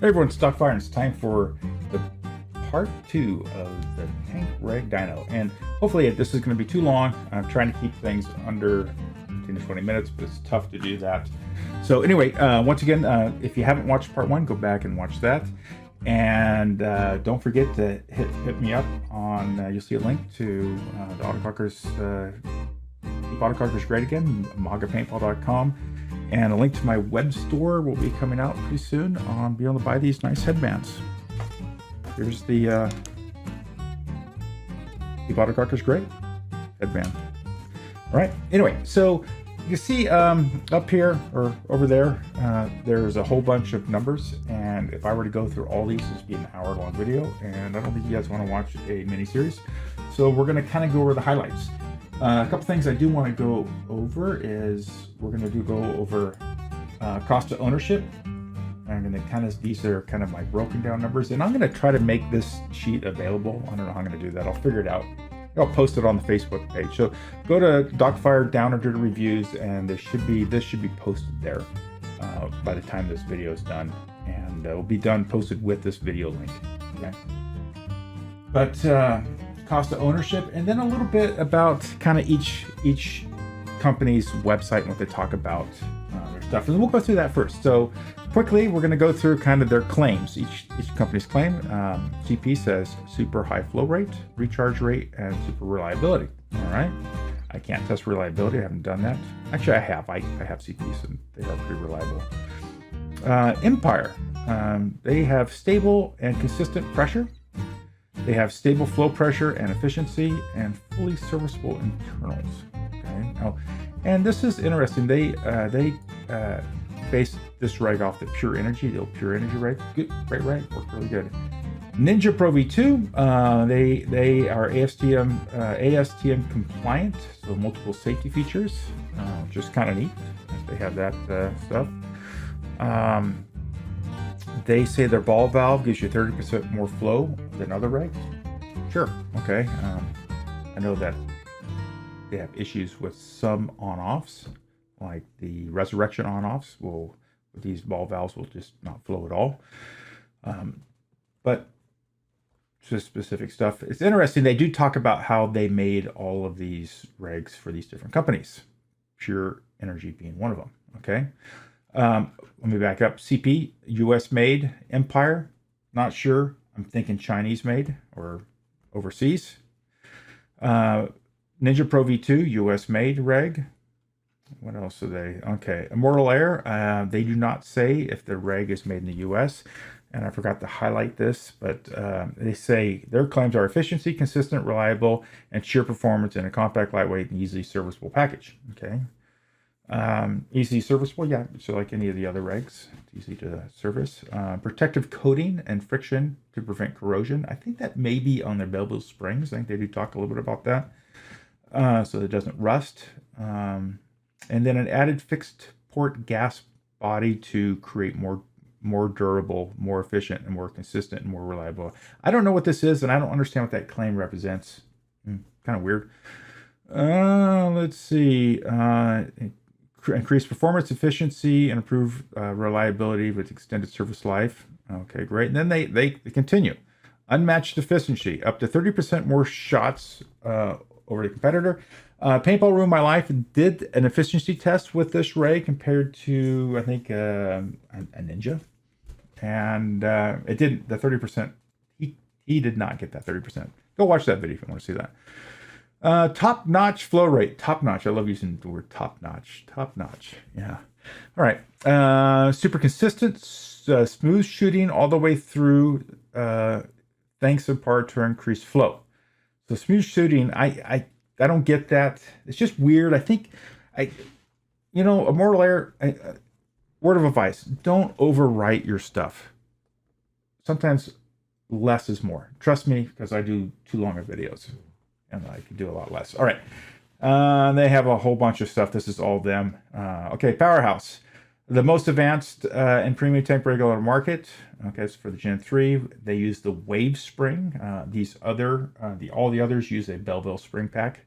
Hey everyone, it's Docfire, and it's time for the part 2 of the tank reg dyno. And hopefully this is going to be too long. I'm trying to keep things under 15 to 20 minutes, but it's tough to do that. So anyway, once again, if you haven't watched part 1, go back and watch that. And don't forget to hit me up on, you'll see a link to the Autoclockers, Keep Autoclockers Great Again, magapaintball.com. And a link to my web store will be coming out pretty soon on being able to buy these nice headbands. Here's the Keep Autoclockers Great headband. All right, anyway, so you see up here or over there, there's a whole bunch of numbers. And if I were to go through all these, this would be an hour-long video. And I don't think you guys want to watch a mini-series. So we're going to kind of go over the highlights. A couple things I do want to go over is we're going to go over cost of ownership. I'm going to kind of, these are kind of my broken down numbers, and I'm going to try to make this sheet available. I don't know how I'm going to do that. I'll figure it out. I'll post it on the Facebook page. So go to Docfire Down Under the Reviews, and this should be posted there by the time this video is done, and it will be posted with this video link. Okay. But cost of ownership, and then a little bit about kind of each company's website and what they talk about their stuff, and we'll go through that first. So quickly, we're going to go through kind of their claims, each company's claim. CP says super high flow rate, recharge rate, and super reliability. All right, I can't test reliability. I haven't done that. Actually, I have CPs, and they are pretty reliable. Empire, they have stable and consistent pressure. They have stable flow pressure and efficiency, and fully serviceable internals. Okay. Now, and this is interesting. They base this reg off the Pure Energy, the old Pure Energy reg. Good, great reg, worked really good. Ninja Pro V2, they are ASTM compliant, so multiple safety features, which is kind of neat. They have that stuff. They say their ball valve gives you 30% more flow than other regs. Sure, okay. I know that they have issues with some on-offs, like the resurrection on-offs with these ball valves will just not flow at all. But just specific stuff. It's interesting, they do talk about how they made all of these regs for these different companies, Pure Energy being one of them, okay? Let me back up. CP, US made. Empire, not sure. I'm thinking Chinese made or overseas. Ninja Pro V2, US made reg. What else are they? Okay. Immortal Air, they do not say if the reg is made in the US. And I forgot to highlight this, but they say their claims are efficiency, consistent, reliable, and sheer performance in a compact, lightweight, and easily serviceable package. Okay. Easy serviceable, yeah, so like any of the other regs, it's easy to service. Protective coating and friction to prevent corrosion. I think that may be on their Belleville springs. I think they do talk a little bit about that, so it doesn't rust. And then an added fixed port gas body to create more durable, more efficient, and more consistent and more reliable. I don't know what this is, and I don't understand what that claim represents. Kind of weird. Let's see. Increase performance, efficiency, and improve reliability with extended service life. Okay, great. And then they continue. Unmatched efficiency, up to 30% more shots over the competitor. Paintball Ruined My Life did an efficiency test with this ray compared to, I think, a Ninja. And it didn't, the 30%, he did not get that 30%. Go watch that video if you want to see that. Top-notch flow rate. Top-notch. I love using the word top-notch. Top-notch. Yeah. All right. Super consistent, smooth shooting all the way through, thanks in part to increased flow. So smooth shooting, I don't get that. It's just weird. I think, Immortal Air, word of advice, don't overwrite your stuff. Sometimes less is more. Trust me, because I do too long of videos. And I can do a lot less. All right. They have a whole bunch of stuff. This is all them. Okay, Powerhouse. The most advanced and premium tank rig on the market. Okay, it's for the Gen 3. They use the Wave spring. All the others use a Belleville spring pack.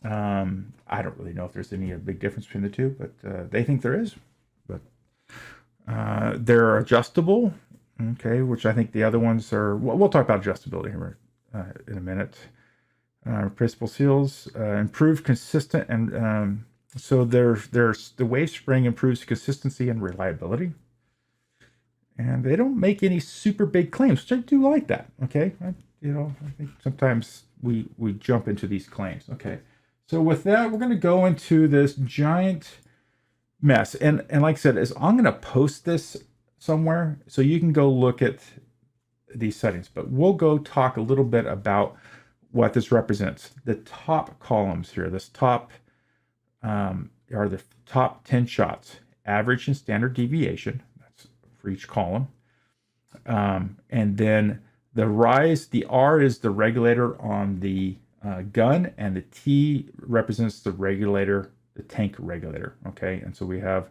I don't really know if there's any big difference between the two, but they think there is. But they're adjustable. Okay, which I think the other ones are, we'll talk about adjustability here in a minute. Principal seals, improved consistent, and so there's the wave spring improves consistency and reliability. And they don't make any super big claims, which I do like that. Okay, I think sometimes we jump into these claims. Okay, so with that, we're going to go into this giant mess, and like I said, I'm going to post this somewhere so you can go look at these settings. But we'll go talk a little bit about what this represents. The top columns here, this top are the top 10 shots, average and standard deviation. That's for each column. And then the rise, the R is the regulator on the gun, and the T represents the regulator, the tank regulator. Okay, and so we have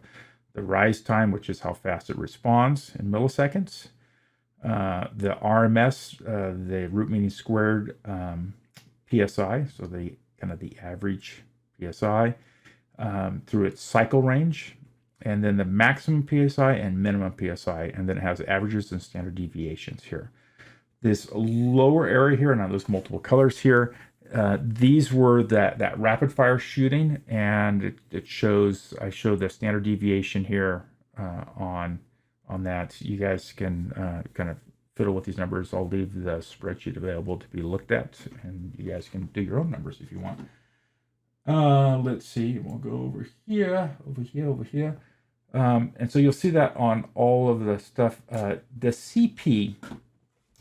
the rise time, which is how fast it responds in milliseconds. The RMS, the root mean squared PSI, so the kind of the average PSI through its cycle range, and then the maximum PSI and minimum PSI, and then it has averages and standard deviations here. This lower area here, and those multiple colors here, these were that rapid fire shooting, and it shows, I show the standard deviation here on that. You guys can kind of fiddle with these numbers. I'll leave the spreadsheet available to be looked at, and you guys can do your own numbers if you want. Let's see, we'll go over here. And so you'll see that on all of the stuff. The CP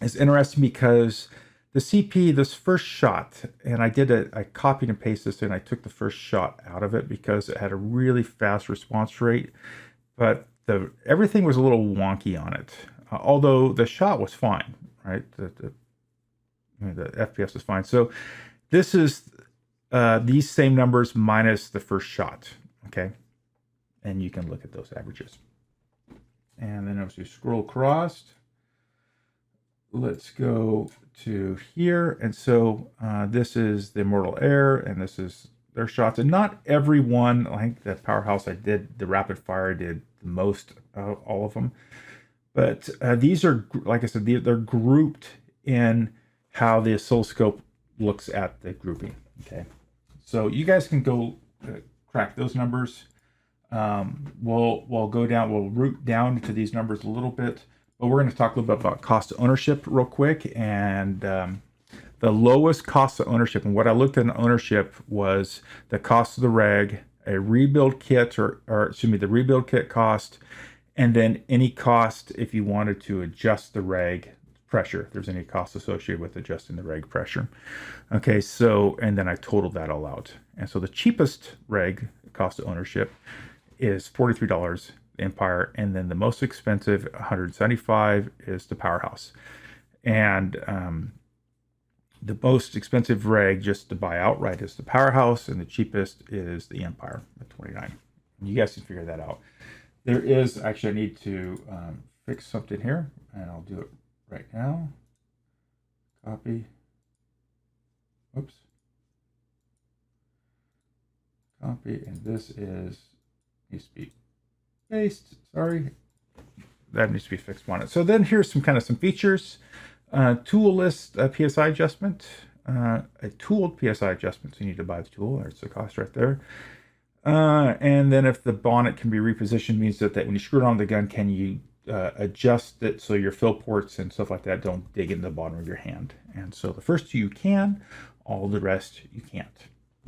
is interesting because the CP, this first shot, and I copied and pasted this, and I took the first shot out of it because it had a really fast response rate, but everything was a little wonky on it. Although the shot was fine, right? The FPS is fine. So this is these same numbers minus the first shot, okay? And you can look at those averages. And then as we scroll across, let's go to here. And so this is the Immortal Air, and this is their shots. And not every one, like the Powerhouse I did, the rapid fire did the most, all of them. But these are, like I said, they're grouped in how the oscilloscope looks at the grouping. Okay, so you guys can go crack those numbers. We'll go down, we'll root down to these numbers a little bit, but we're going to talk a little bit about cost of ownership real quick. And the lowest cost of ownership, and what I looked at in ownership was the cost of the reg, a rebuild kit, or excuse me, the rebuild kit cost, and then any cost if you wanted to adjust the reg pressure, if there's any cost associated with adjusting the reg pressure. Okay, so, and then I totaled that all out. And so the cheapest reg cost of ownership is $43, the Empire, and then the most expensive, $175, is the Powerhouse. And the most expensive reg just to buy outright is the Powerhouse, and the cheapest is the Empire at $29. You guys can figure that out. There is, actually, I need to fix something here, and I'll do it right now. Copy. Oops. Copy, and this needs to be paste. Sorry, that needs to be fixed on it. So then here's some features. Tool list PSI adjustment. A tooled PSI adjustment. So you need to buy the tool. There's the cost right there. And then if the bonnet can be repositioned, means that when you screw it on the gun, can you adjust it so your fill ports and stuff like that don't dig in the bottom of your hand. And so the first two you can, all the rest you can't.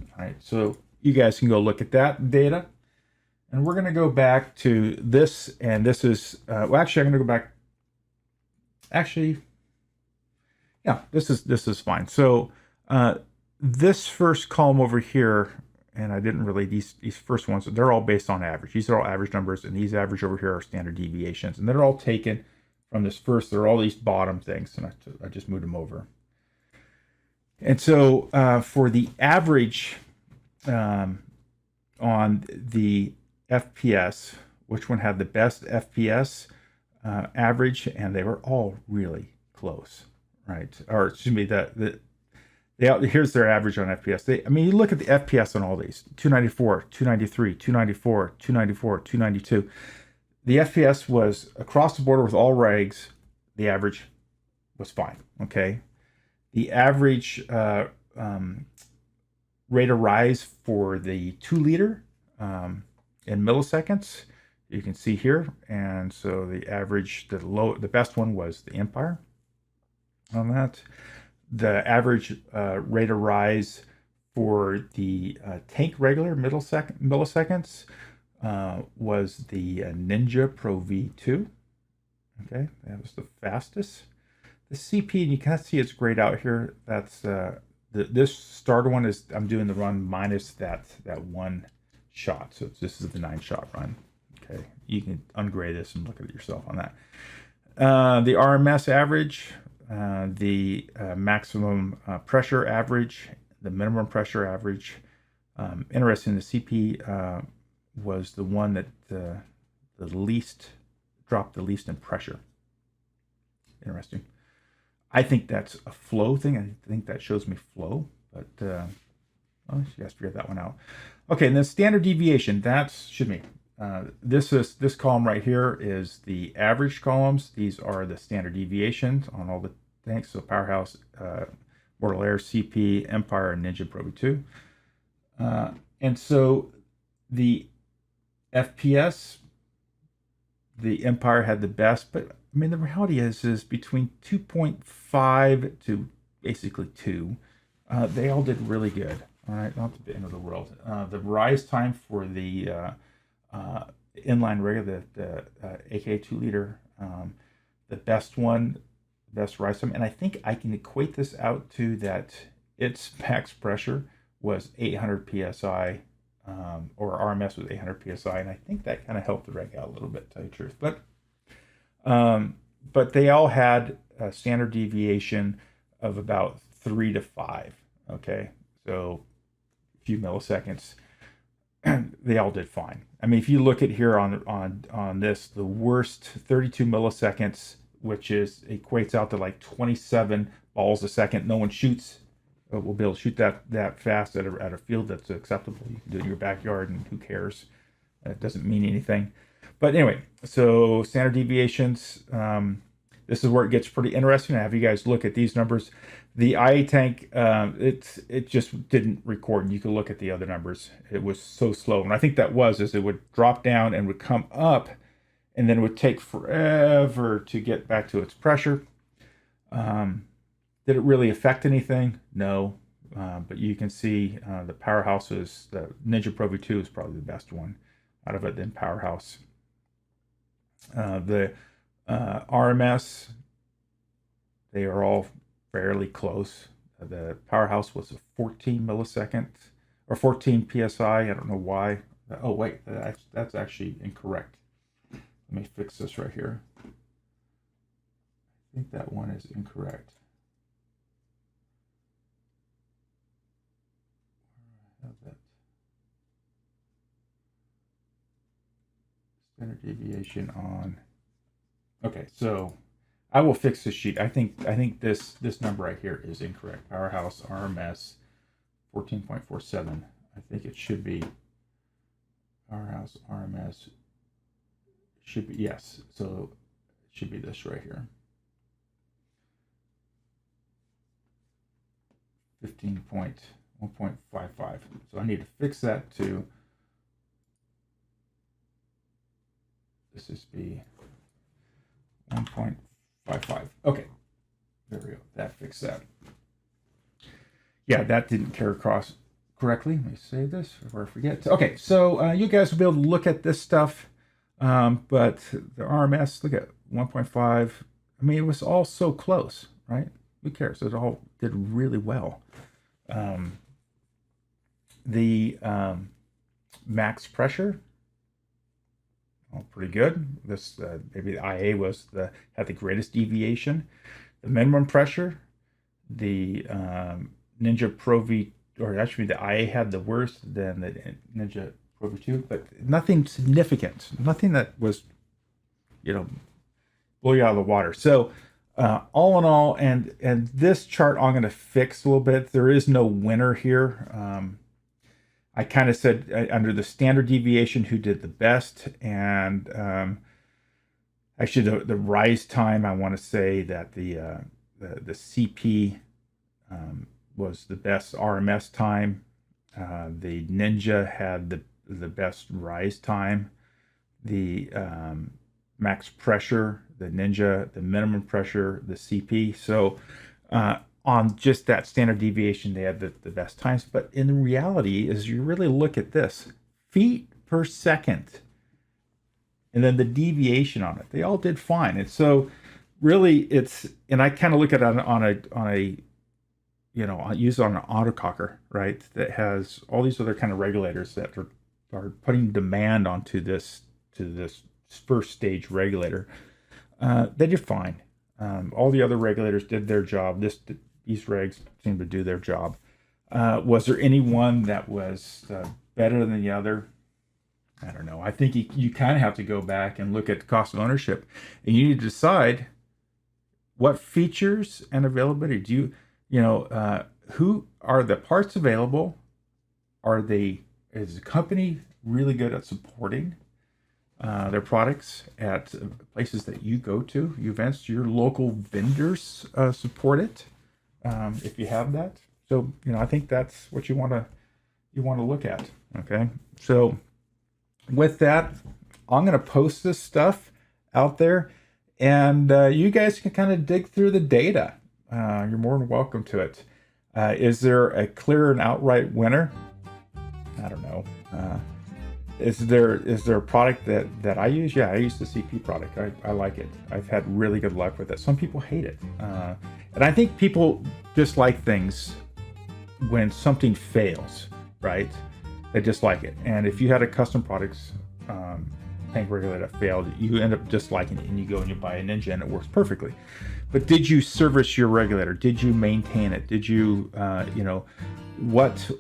All right, so you guys can go look at that data. And we're going to go back to this, and this is, well, actually, I'm going to go back. Actually, yeah, this is fine. So this first column over here, and I didn't really, these first ones, they're all based on average. These are all average numbers, and these average over here are standard deviations. And they're all taken from this first, they're all these bottom things, and I just moved them over. And so for the average on the FPS, which one had the best FPS average, and they were all really close, right? Or excuse me, here's their average on FPS. I mean, you look at the FPS on all these, 294, 293, 294, 294, 292. The FPS was across the board with all regs the average was fine. Okay, the average rate of rise for the 2 liter in milliseconds, you can see here. And so the average, the best one was the Empire on that. The average rate of rise for the tank regular milliseconds was the Ninja Pro V2. Okay, that was the fastest. The CP, and you can't see it's grayed out here. That's this starter one is, I'm doing the run minus that one shot. So this is the 9-shot run. Okay, you can ungray this and look at it yourself on that. The RMS average, the maximum pressure average, the minimum pressure average. Interesting, the CP was the one that the least dropped the least in pressure. Interesting. I think that's a flow thing. I think that shows me flow, but well, you guys figured that one out. Okay, and then standard deviation. That's should be this column right here is the average columns. These are the standard deviations on all the tanks. So Powerhouse, Mortal Air, CP, Empire, and Ninja Pro V2. And so the FPS, the Empire had the best, but I mean, the reality is between 2.5 to basically 2, they all did really good. All right, not the end of the world. The rise time for the inline rig, the AK 2 liter, the best one, best rise time, and I think I can equate this out to that its max pressure was 800 psi, or RMS was 800 psi, and I think that kind of helped the rig out a little bit, to tell you the truth. But they all had a standard deviation of about 3 to 5. Okay, so a few milliseconds. They all did fine. I mean, if you look at here on this, the worst 32 milliseconds, which equates out to like 27 balls a second. No one shoots. Will be able to shoot that fast at a field that's acceptable. You can do it in your backyard, and who cares? It doesn't mean anything. But anyway, so standard deviations. This is where it gets pretty interesting. I have you guys look at these numbers. The IA tank, it just didn't record. And you can look at the other numbers. It was so slow. And I think that is it would drop down and would come up, and then it would take forever to get back to its pressure. Did it really affect anything? No. But you can see the Powerhouse is, the Ninja Pro V2 is probably the best one out of it, then Powerhouse. The RMS, they are all fairly close. The Powerhouse was a 14 millisecond or 14 psi. I don't know why. Oh wait, that's actually incorrect. Let me fix this right here. I think that one is incorrect. Standard deviation on. Okay, so I will fix this sheet. I think this number right here is incorrect. Powerhouse RMS 14.47. I think it should be Powerhouse RMS should be, yes. So it should be this right here. 15.1.55. So I need to fix that to this is be 1.55. Okay, there we go. That fixed that. Yeah, that didn't carry across correctly. Let me save this before I forget. Okay, so you guys will be able to look at this stuff, but the RMS, look at 1.5. I mean, it was all so close, right? Who cares? It all did really well. The max pressure, oh, pretty good. This maybe the IA had the greatest deviation. The minimum pressure, the Ninja Pro V, or actually the IA had the worst, than the Ninja Pro V2, but nothing significant, nothing that was, blow you out of the water. So all in all, and this chart I'm going to fix a little bit. There is no winner here. I kind of said under the standard deviation who did the best, and Actually, the rise time, I want to say that the CP was the best RMS time. The Ninja had the best rise time. The max pressure, the Ninja, the minimum pressure, the CP. So on just that standard deviation, they had the best times. But in reality, as you really look at this, feet per second, and then the deviation on it, they all did fine. And so really and I kind of look at it on a I use it on an autococker, right? That has all these other kind of regulators that are putting demand onto this first stage regulator. They did fine. All the other regulators did their job. These regs seem to do their job. Was there any one that was better than the other? I don't know. I think you kind of have to go back and look at the cost of ownership, and you need to decide what features and availability do who are the parts available? Is the company really good at supporting their products at places that you go to, events? Your local vendors support it if you have that. So I think that's what you want to look at. Okay, so with that, I'm going to post this stuff out there, and you guys can kind of dig through the data. You're more than welcome to it. Is there a clear and outright winner? I don't know. Is there a product that I use? Yeah, I use the CP product. I like it. I've had really good luck with it. Some people hate it. And I think people dislike things when something fails, right? They dislike it. And if you had a custom products tank regulator that failed, you end up disliking it, and you go and you buy a Ninja and it works perfectly. But did you service your regulator? Did you maintain it? Did you, what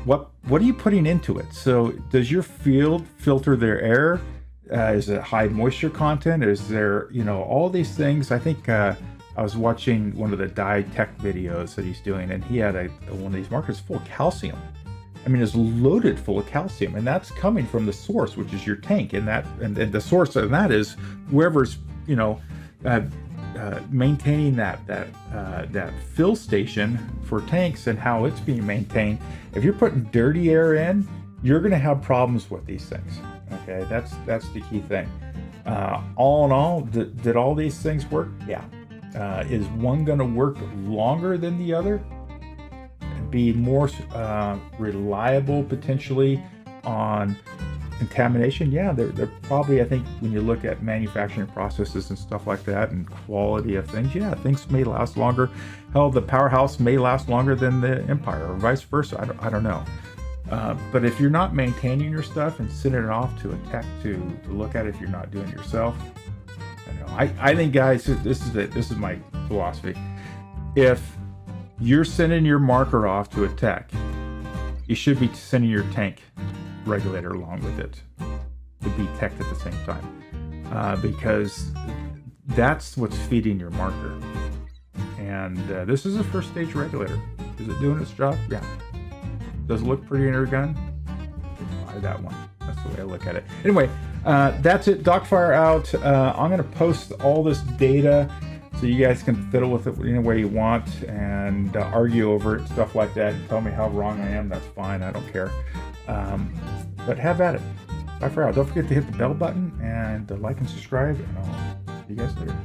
are you putting into it? So does your field filter their air? Is it high moisture content? Is there, all these things? I think I was watching one of the dye tech videos that he's doing, and he had one of these markers full of calcium. I mean, it's loaded full of calcium, and that's coming from the source, which is your tank. And the source of that is whoever's, maintaining that fill station for tanks and how it's being maintained. If you're putting dirty air in, you're going to have problems with these things. Okay, that's the key thing. All in all, did all these things work? Yeah. Is one going to work longer than the other? Be more reliable potentially on contamination? Yeah, they're probably, I think when you look at manufacturing processes and stuff like that and quality of things, yeah, things may last longer. Hell, the Powerhouse may last longer than the Empire, or vice versa. I don't know. But if you're not maintaining your stuff and sending it off to a tech to look at it, if you're not doing it yourself, I think, guys, this is my philosophy. If you're sending your marker off to a tech, you should be sending your tank regulator along with it to be teched at the same time, because that's what's feeding your marker. And this is a first stage regulator. Is it doing its job? Yeah. Does it look pretty in your gun? Buy that one. That's the way I look at it. Anyway, that's it. Docfire out. I'm going to post all this data so you guys can fiddle with it any way you want and argue over it, stuff like that. Tell me how wrong I am. That's fine. I don't care. But have at it. Docfire out. Don't forget to hit the bell button and like and subscribe, and I'll see you guys later.